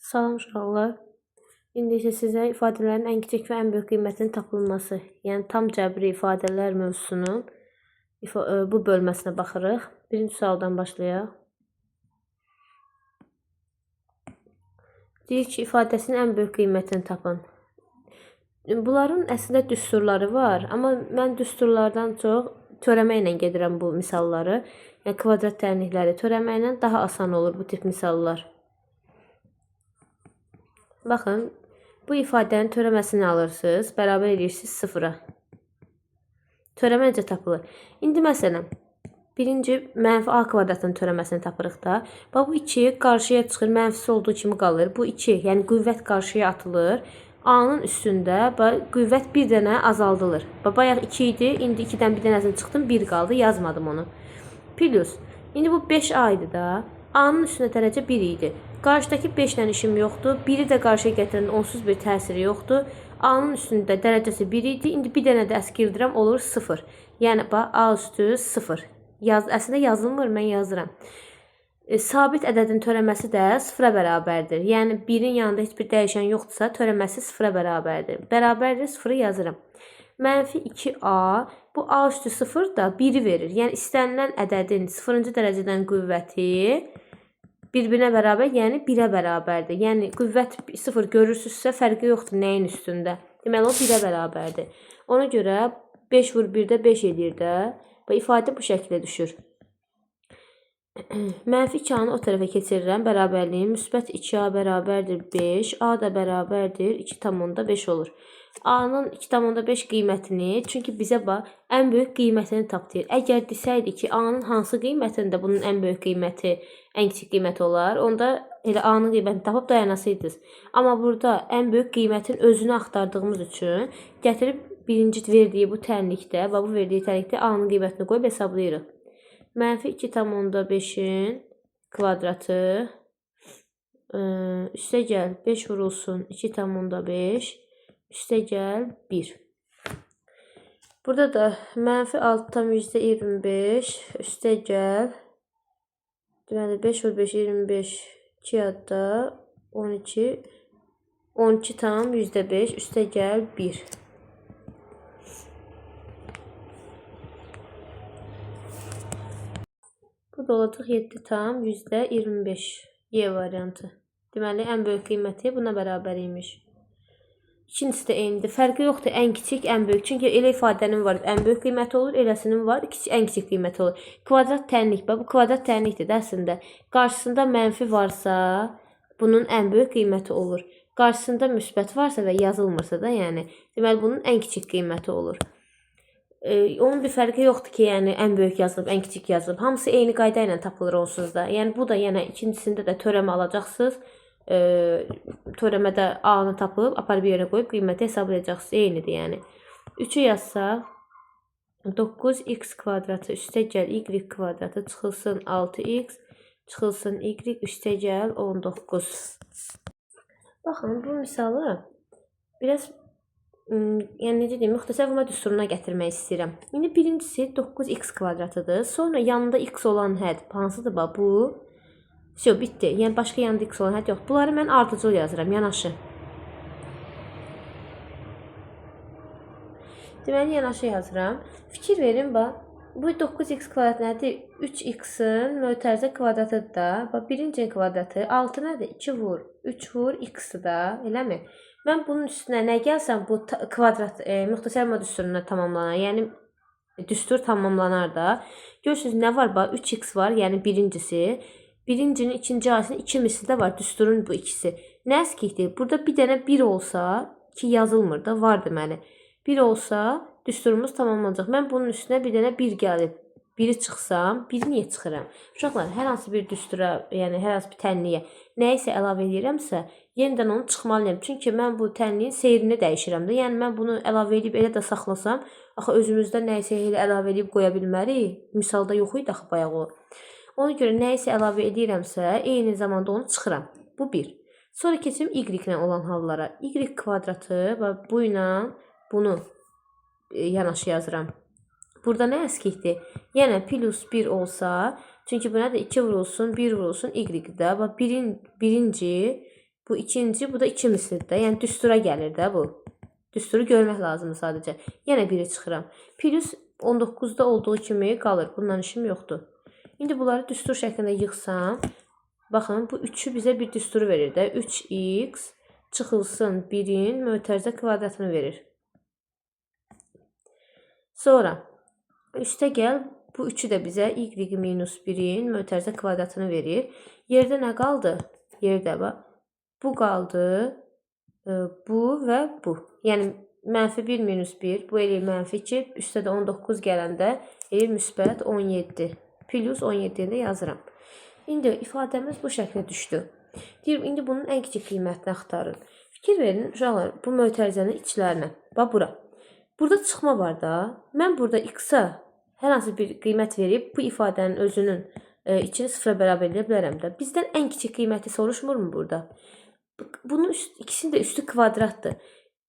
Salam uşaqlar. İndi isə sizə ifadələrin ən kiçik və ən böyük qiymətinin tapılması, yəni tam cəbri ifadələr mövzusunun bu bölməsinə baxırıq. Birinci sualdan başlayaq. Deyir ki, ifadəsinin ən böyük qiymətini tapın. Bunların əslində düsturları var, amma mən düsturlardan çox törəmə ilə gedirəm bu misalları. Yəni kvadrat tənlikləri törəməklə daha asan olur bu tip misallar. Baxın, bu ifadənin törəməsini alırsınız, bərabər edirsiniz 0-a. Törəmə necə tapılır? İndi məsələn, birinci mənfi a kvadratının törəməsini tapırıq da. Bax, bu 2 qarşıya çıxır, mənfisi olduğu kimi qalır. Bu 2, yəni qüvvət qarşıya atılır. A-nın üstündə qüvvət bir dənə azaldılır. Bayaq 2 idi, indi 2-dən bir dənəsini çıxdım, 1 qaldı, yazmadım onu. Plus, indi bu 5a idi da. A-nın üstünə dərəcə 1 idi. Qarşıdakı 5 ilə işim yoxdur. 1-i də qarşıya gətirəndə onsuz bir təsiri yoxdur. A-nın üstündə dərəcəsi 1 idi. İndi bir dənə də əskildirəm, olur 0. Yəni, bax, A üstü 0. Əslində yazılmır, mən yazıram. Sabit ədədin törəməsi də 0-a bərabərdir. Yəni, 1-in yanında heç bir dəyişən yoxdursa, törəməsi 0-a bərabərdir. Bərabərdir, 0-ı yazıram. Mənfi 2a, bu a üstü 0 da 1-i verir. Yəni, istənilən ədədin 0-cı dərəcədən qüvvəti bir-birinə bərabər, yəni 1-ə bərabərdir. Yəni, qüvvət 0 görürsünüzsə, fərqi yoxdur nəyin üstündə. Deməli, o 1-ə bərabərdir. Ona görə 5 vur 1-də 5 edir də. Və ifadə bu şəkildə düşür. Mənfi 2a-nı o tərəfə keçirirəm. Bərabərliyin müsbət 2a bərabərdir 5. A da bərabərdir 2,5 olur. A-nın 2,5 qiymətini, çünki bizə bax, ən böyük qiymətini tap deyir. Əgər desəydi ki, A-nın hansı qiymətində bunun ən böyük qiyməti, ən kiçik qiyməti olar, onda elə A-nın qiymətini tapıb dayanasıydınız. Amma burada ən böyük qiymətin özünü axtardığımız üçün gətirib birinci verdiyi bu tənlikdə, bu verdiyi tənlikdə A-nın qiymətini qoyub hesablayırıq. Mənfi 2,5-in kvadratı üstə gəl 5 vurulsun 2,5 üstə gəl 1. Burada da mənfi 6,25 üstə gəl, deməli 5 vur 5, 25, 2 adda 12, 12,5 üstə gəl 1. Bu da olacaq 7,25 Y variantı. Deməli, ən böyük qiyməti buna bərabər imiş. İkincisi də eynidir. Fərqi yoxdur, ən kiçik, ən böyük. Çünki elə ifadənin var, ən böyük qiyməti olur, eləsinin var, ən kiçik qiyməti olur. Kvadrat tənlik, bu kvadrat tənlikdir də əslində. Qarşısında mənfi varsa, bunun ən böyük qiyməti olur. Qarşısında müsbət varsa və yazılmırsa da, yəni, deməli, bunun ən kiçik qiyməti olur. Onun bir fərqi yoxdur ki, yəni ən böyük yazılıb, ən kiçik yazılıb. Hamısı eyni qayda ilə tapılır onsuz da. Yəni bu da yenə ikincisində də törəmə alacaqsınız. Törəmədə A-nı tapıb, apar bir yerə qoyub qiyməti hesablayacaqsınız. Eynidir yəni. 3-ü yazsaq 9x kvadratı üstə gəl y kvadratı çıxılsın 6x çıxılsın y üstə gəl 19. Baxın, bu misalı biraz yəni necə deyim, müxtəsər vurma düsturuna gətirmək istəyirəm. İndi birincisi 9x kvadratıdır. Sonra yanında x olan hədd hansıdır? Bu. Bitdi. Yəni başqa yanında x olan hədd yox. Bunları mən ardıcıl yazıram, yanaşı. Deməli, yanaşı yazıram. Fikir verin, bax. Bu 9x kvadrat nədir? 3x-in mötərizə kvadratıdır da. Birinci kvadratı 6 nədir? 2 vur. 3 vur x-dır da. Eləmi? Mən bunun üstünə nə gəlsəm, bu kvadrat müxtəsər vurma düsturuna tamamlanar. Yəni, düstur tamamlanar da. Görürsünüz, nə var? 3x var, yəni birincisi. Birincinin ikinci ailəsinin 2 misli də var, düsturun bu ikisi. Nə əskikdir? Burada bir dənə 1 olsa, ki yazılmır da, var deməli. 1 olsa, düsturumuz tamamlanacaq. Mən bunun üstünə bir dənə 1 gəlib. 1-i çıxsam, 1-i niyə çıxıram? Uşaqlar, hər hansı bir düstura, yəni hər hansı bir tənliyə nəyisə əlavə edirəmsə, yenidən onu çıxmalıyam. Çünki mən bu tənliyin seyrini dəyişirəm də. Yəni, mən bunu əlavə edib elə də saxlasam, axı özümüzdə nəyisə elə əlavə edib qoya bilmərik. Misalda yox idi axı bayaq o. Ona görə nəyisə əlavə edirəmsə, eyni zamanda onu çıxıram. Bu 1. Sonra keçim y ilə olan hallara. Y kvadratı və bu ilə bunu yanaşı yazıram. Burada nə əskikdir? Yəni, plus 1 olsa, çünki buna da 2 vurulsun, 1 vurulsun y-də. Birinci Bu ikinci, bu da 2 misildir. Yəni düstura gəlir də bu. Düsturu görmək lazımdır sadəcə. Yenə 1-i çıxıram. Plus 19-da olduğu kimi qalır. Bundan işim yoxdur. İndi bunları düstur şəklində yığsam, baxın, bu 3-ü bizə bir düsturu verir də. 3x çıxılsın 1-in mötərizə kvadratını verir. Sonra üstə gəl, bu 3-ü də bizə y minus 1-in mötərizə kvadratını verir. Yerdə nə qaldı? Yerdə bax. Bu qaldı, bu və bu. Yəni, -1 minus 1, bu eləyir -2, üstə də 19 gələndə eləyir müsbət 17. Plus 17-ni də yazıram. İndi ifadəmiz bu şəklə düşdü. Deyir, indi bunun ən kiçik qiymətini axtarın. Fikir verin, uşaqlar, bu mötərizənin içlərinə. Bax, bura. Burada çıxma var da. Mən burada x-a hər hansı bir qiymət verib, bu ifadənin özünün içini sıfıra bərabər edə bilərəm də. Bizdən ən kiçik qiyməti soruşmurmu burada? Bunun ikisinin də üstü kvadratdır.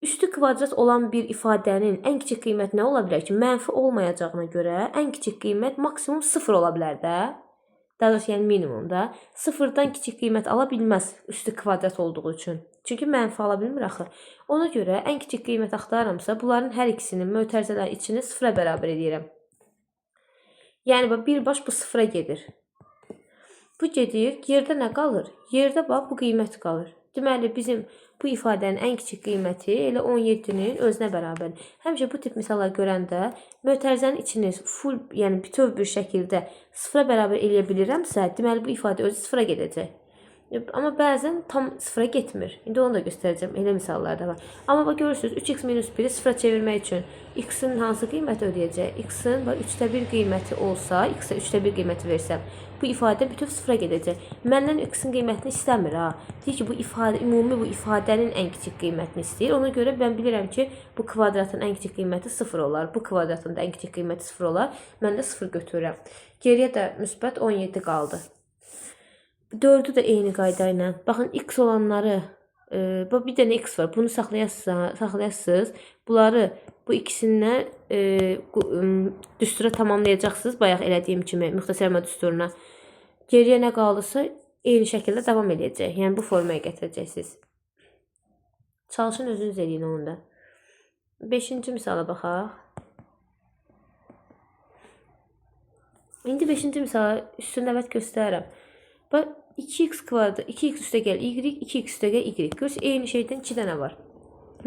Üstü kvadrat olan bir ifadənin ən kiçik qiyməti nə ola bilər ki? Mənfi olmayacağına görə ən kiçik qiymət maksimum 0 ola bilər də. Daha doğrusu, yəni minimumda. 0-dan kiçik qiymət ala bilməz üstü kvadrat olduğu üçün. Çünki mənfi ala bilmir axı. Ona görə ən kiçik qiymət axtarıramsa, bunların hər ikisinin mötərizələr içini 0-a bərabər edirəm. Yəni, birbaş bu 0-a gedir. Bu gedir, yerdə nə qalır? Yerdə bax, bu qiymət qalır. Deməli, bizim bu ifadənin ən kiçik qiyməti elə 17-nin özünə bərabərdir. Həmişə bu tip misallar görəndə mötərizənin içini full, yəni bütöv bir şəkildə 0-a bərabər eləyə bilirəmsə, deməli bu ifadə özü 0-a gedəcək. Amma bəzən tam 0-a getmir. İndi onu da göstərəcəm. Elə misallar da var. Amma bax, görürsünüz, 3x minus 1-i 0-a çevirmək üçün x-in hansı qiyməti ödəyəcək? X-in 3-də 1 qiyməti olsa, x-ə 3-də 1 qiyməti versəm, bu ifadə bütöv 0-a gedəcək. Məndən x-in qiymətini istəmir ha. Deyir ki, bu ifadə, ümumi bu ifadənin ən kiçik qiymətini istəyir. Ona görə mən bilirəm ki, bu kvadratın ən kiçik qiyməti 0 olar. Bu kvadratın da ən kiçik qiyməti 0 olar. Mən də 0 götürürəm. Geriyə də müsbət 17 qaldı. 4-ü də eyni qayda ilə. Baxın, x olanları, bir dənə x var. Bunu saxlayasınız. Bunları bu ikisindən düstura tamamlayacaqsınız. Bayaq elədiyim kimi müxtəsərmə düsturuna. Geriyə nə qalırsa eyni şəkildə davam edəcək. Yəni, bu formaya gətirəcəksiniz. Çalışın, özünüz eləyin onu da. 5-ci misala baxaq. İndi 5-ci misala üstündə əvət göstərirəm. Bax, 2x kvadrat, 2x üstə gəl y, 2x üstə gəl y. Görürsünüz, eyni şeydən 2 dənə var.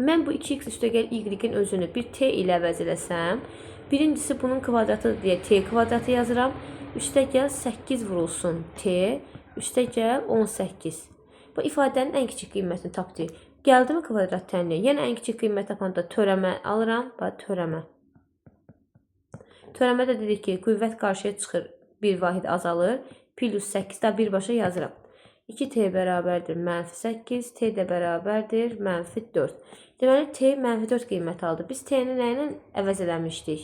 Mən bu 2x üstə gəl y-in özünü bir t ilə əvəz eləsəm, birincisi bunun kvadratıdır deyə t kvadratı yazıram. Üstə gəl 8 vurulsun t, üstə gəl 18. Bu ifadənin ən kiçik qiymətini tapdı. Gəldimi kvadrat tənliyə? Yenə ən kiçik qiymət tapanda törəmə alıram. Bax, törəmə. Törəmədə dedik ki, qüvvət qarşıya çıxır, bir vahid azalır. Plus 8 də birbaşa yazıram. 2t bərabərdir -8, t də bərabərdir -4. Deməli, t -4 qiymət aldı. Biz t-ni nə ilə əvəz eləmişdik?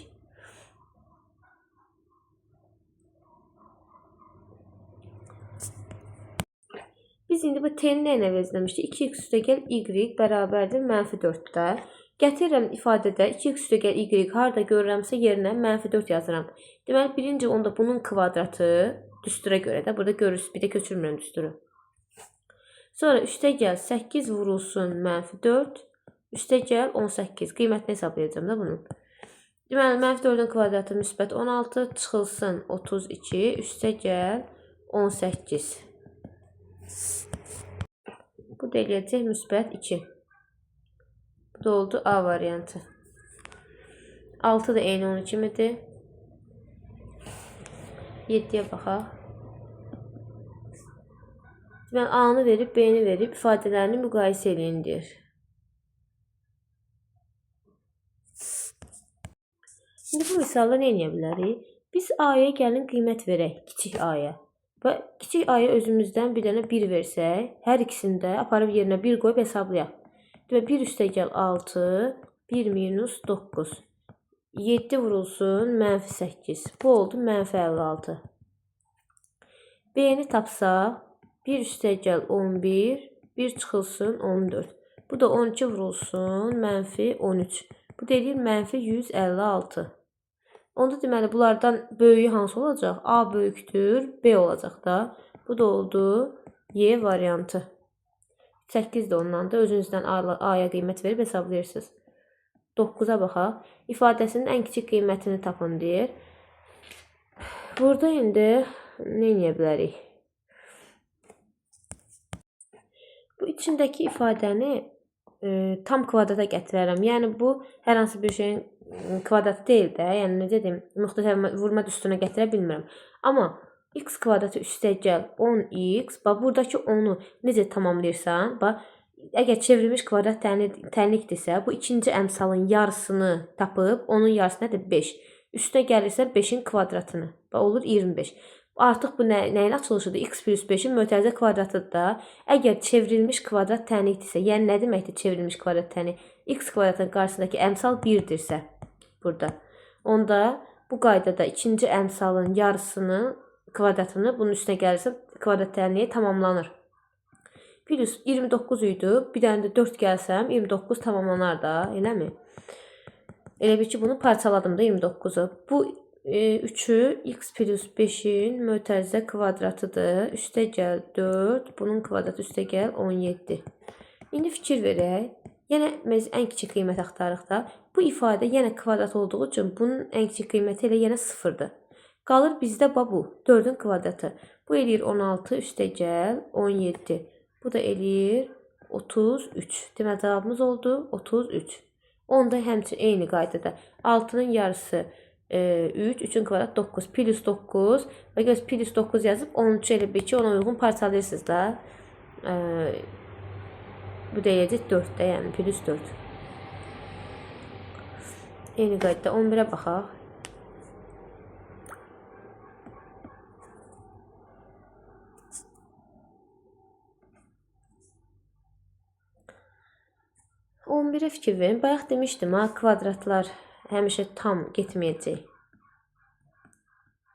Biz indi bu t-ni nə ilə əvəz eləmişdik? 2x üstə gəl y bərabərdir -4-də. Gətirirəm ifadədə 2x üstə gəl y harada görürəmsə yerinə -4 yazıram. Deməli, birinci onda bunun kvadratı düstura görə də burada görürsünüz, bir də köçürmürəm düsturu. Sonra üstə gəl 8 vurulsun -4, üstə gəl 18. Qiymətini hesablayacağım da bunun. Deməli, -4-ün kvadratı müsbət 16, çıxılsın 32, üstə gəl 18. Bu da eləyəcək müsbət 2. Bu da oldu A variantı. 6 da eyni onun kimidir. 7-yə baxaq. Deməli, A-nı verib, B-ni verib, ifadələrini müqayisə eləyin deyir. Şimdi bu misalda nə edə bilərik? Biz A-ya gəlin qiymət verək, kiçik A-ya. Və kiçik A-ya özümüzdən bir dənə 1 versək, hər ikisini də aparıb yerinə 1 qoyub hesablayaq. Deməli, 1 üstə gəl 6, 1 minus 9. 7 vurulsun -8. Bu oldu -56. B-ni tapsaq, 1 üstə gəl 11, 1 çıxılsın 14. Bu da 12 vurulsun -13. Bu deyir -156. Onda deməli, bunlardan böyüyü hansı olacaq? A böyükdür, B olacaq da. Bu da oldu Y variantı. 8 də ondandır. Özünüzdən A-ya qiymət verib hesablayırsınız. 9-a baxaq. İfadəsinin ən kiçik qiymətini tapın deyir. Burada indi nə edə bilərik? Bu içindəki ifadəni tam kvadrata gətirərəm. Yəni bu hər hansı bir şeyin kvadratı deyil də. Yəni necə deyim, müxtəlif vurma üstünə gətirə bilmirəm. Amma x kvadratı üstəgəl 10x, bax buradakı 10-u necə tamamlayırsan? Bax, əgər çevrilmiş kvadrat tənlikdirsə, bu ikinci əmsalın yarısını tapıb, onun yarısı nədir? 5. Üstə gəlirsə 5-in kvadratını. Bax olur 25. Artıq bu nəyin açılışıdır? X plus 5-in mötərizə kvadratıdır da. Əgər çevrilmiş kvadrat tənlikdirsə, yəni nə deməkdir çevrilmiş kvadrat tənlik? X kvadratın qarşısındakı əmsal 1-dirsə, burada. Onda bu qaydada ikinci əmsalın yarısını, kvadratını bunun üstünə gəlirsə, kvadrat tənliyi tamamlanır. Plus 29 idi. Bir dənə də 4 gəlsəm, 29 tamamlanar da, eləmi? Elə bir ki, bunu parçaladım da 29-u. Bu 3-ü x plus 5-in mötərizə kvadratıdır. Üstə gəl 4, bunun kvadratı üstə gəl 17. İndi fikir verək. Yenə biz ən kiçik qiymət axtarıq da. Bu ifadə yenə kvadrat olduğu üçün bunun ən kiçik qiyməti elə yenə 0-dır. Qalır bizdə bu 4-ün kvadratı. Bu eləyir 16 üstə gəl 17. Bu da eləyir 33. Deməli cavabımız oldu 33. Onda həmçinin eyni qaydada 6-nın yarısı 3, 3-ün kvadratı 9, plus 9 və göz plus 9 yazıb 13 elə bir ki, ona uyğun parçalayırsınız da. Bu deyəcək 4-də, yəni plus 4. Eyni qaydada 11-ə baxaq. Birə fikir verin. Bayaq demişdim, kvadratlar həmişə tam getməyəcək.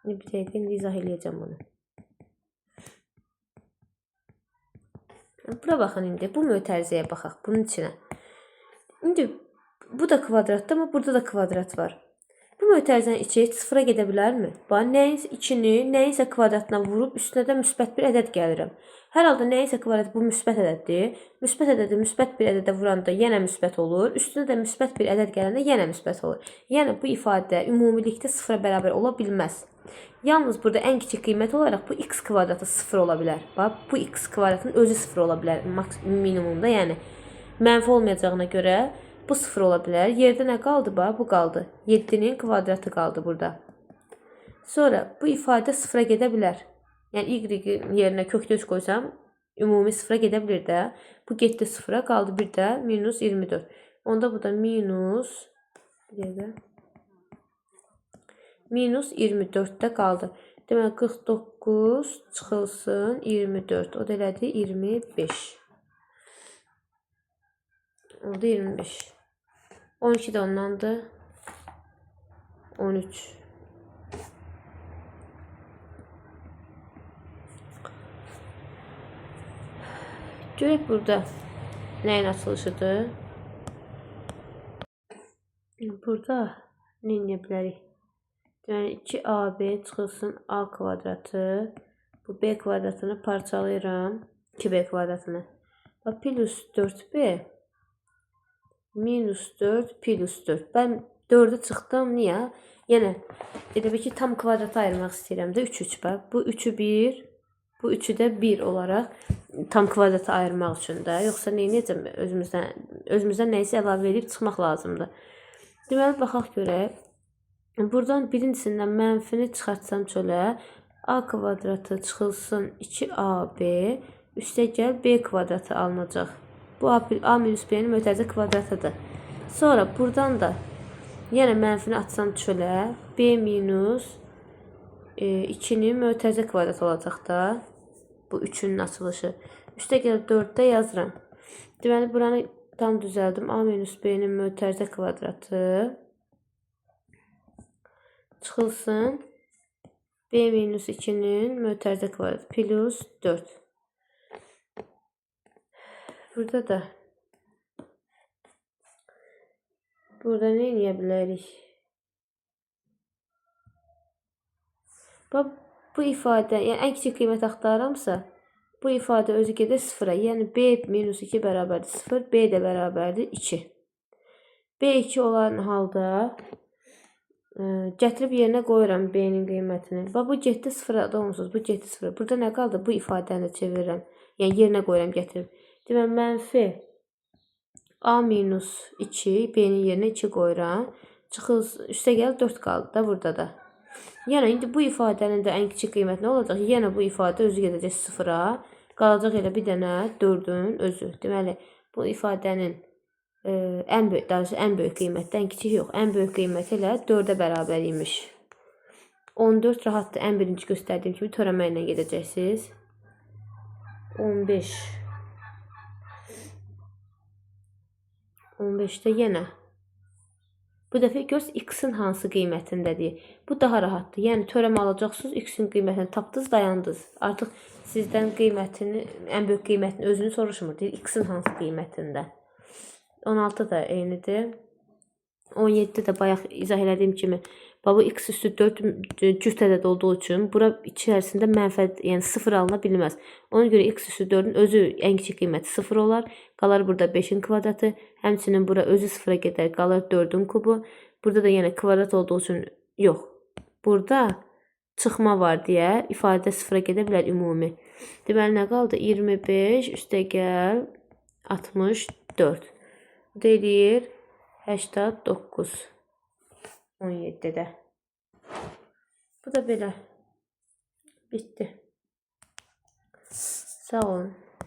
Bir dəqiqə izah eləyəcəm bunu. Bura baxın indi. Bu mötərizəyə baxaq. Bunun içinə. İndi bu da kvadratdır, amma burada da kvadrat var. Bu mötərizənin içi sıfıra gedə bilərmi? Bax, nəyinsə içini, nəyinsə kvadratına vurub üstünə də müsbət bir ədəd gəlirəm. Hər halda nəyinsə kvadratı bu müsbət ədəddir. Müsbət ədədi müsbət bir ədədə vuranda yenə müsbət olur. Üstünə də müsbət bir ədəd gələndə yenə müsbət olur. Yəni bu ifadə ümumilikdə sıfıra bərabər ola bilməz. Yalnız burada ən kiçik qiymət olaraq bu x kvadratı 0 ola bilər. Bax, bu x kvadratın özü 0 ola bilər minimumda, yəni mənfi olmayacağına görə bu 0 ola bilər. Yerdə nə qaldı? Bax, bu qaldı. 7-nin kvadratı qaldı burada. Sonra bu ifadə 0-a gedə bilər. Yəni y yerinə kökdöz qoysam, ümumi 0-a gedə bilir də. Bu getdi 0-a, qaldı bir də minus 24. Onda bu da minus 24-də qaldı. Demək 49 çıxılsın 24. O da elədi 25. Oldu 25. 12 də ondandır. 13. Görək burada nəyin açılışıdır? Burada nə edə bilərik? Yəni 2AB çıxılsın A kvadratı. Bu B kvadratını parçalayıram. 2B kvadratını. Plus 4B minus 4 plus 4. Ben 4'ü çıxdım. Niyə? Yəni elə bir ki, tam kvadrata ayırmaq istəyirəm də 3 3 bax. Bu 3'ü 1, bu 3'ü də 1 olaraq tam kvadrata ayırmaq üçün də. Yoxsa nə edəcəm? Özümüzdən nəyisə əlavə edib çıxmaq lazımdır. Deməli baxaq görək. Buradan birincisindən mənfini çıxartsam çölə. A kvadratı çıxılsın 2AB üstə gəl B kvadratı alınacaq. Bu A minus B'nin mötərizə kvadratıdır. Sonra buradan da yenə mənfini atsam çölə. B minus 2'nin mötərizə kvadratı olacaq da. Bu 3'ünün açılışı. Üstə gəl 4'də yazıram. Deməli buranı tam düzəldim. A minus B'nin mötərizə kvadratı çıxılsın B minus 2'nin mötərizə kvadratı plus 4. Burada da burada nə edə bilərik? Bu ifadə, yəni ən kiçik qiymət axtarıramsa Bu ifadə özü gedir 0-a. Yəni b minus 2 bərabərdir 0, b də bərabərdir 2. b2 olan halda gətirib yerinə qoyuram b-nin qiymətini. Və bu getdi 0-a da onsuz, bu getdi 0-a. Burada nə qaldı? Bu ifadəni də çevirirəm. Yəni yerinə qoyuram gətirib. Deməli, mənfi a minus 2, b-nin yerinə 2 qoyuram. Çıxız, üstə gəl 4 qaldı da burada da. Yəni, indi bu ifadənin də ən kiçik qiyməti nə olacaq? Yenə bu ifadə özü gedəcək 0-a. Qalacaq elə bir dənə 4-ün özü. Deməli, bu ifadənin ən böyük qiyməti, ən kiçik yox, ən böyük qiyməti elə 4-ə bərabər imiş. 14 rahatdır. Ən birinci göstərdiyim kimi törəmə ilə gedəcəksiniz. 15. 15-də yenə. Bu dəfə göz x-in hansı qiymətindədir. Bu daha rahatdır. Yəni törəmə alacaqsınız, x-in qiymətini tapdınız, dayandınız. Artıq sizdən qiymətini, ən böyük qiymətini özünü soruşmur. Deyir, x-in hansı qiymətində. 16 da eynidir. 17 də bayaq izah elədiyim kimi, bu x üstü 4 cüt ədəd olduğu üçün bura içərisində mənfəət, yəni 0 alına bilməz. Ona görə x üstü 4-ün özü ən kiçik qiyməti 0 olar. Qalar burada 5-in kvadratı. Həmçinin bura özü 0-a gedər, qalır 4-ün kubu. Burada da yenə kvadrat olduğu üçün yox. Burada çıxma var deyə ifadə 0-a gedə bilər ümumi. Deməli, nə qaldı? 25 üstə gəl 64. Bu da eləyir 89. 17-də. Bu da belə. Bitdi. Sağ olun.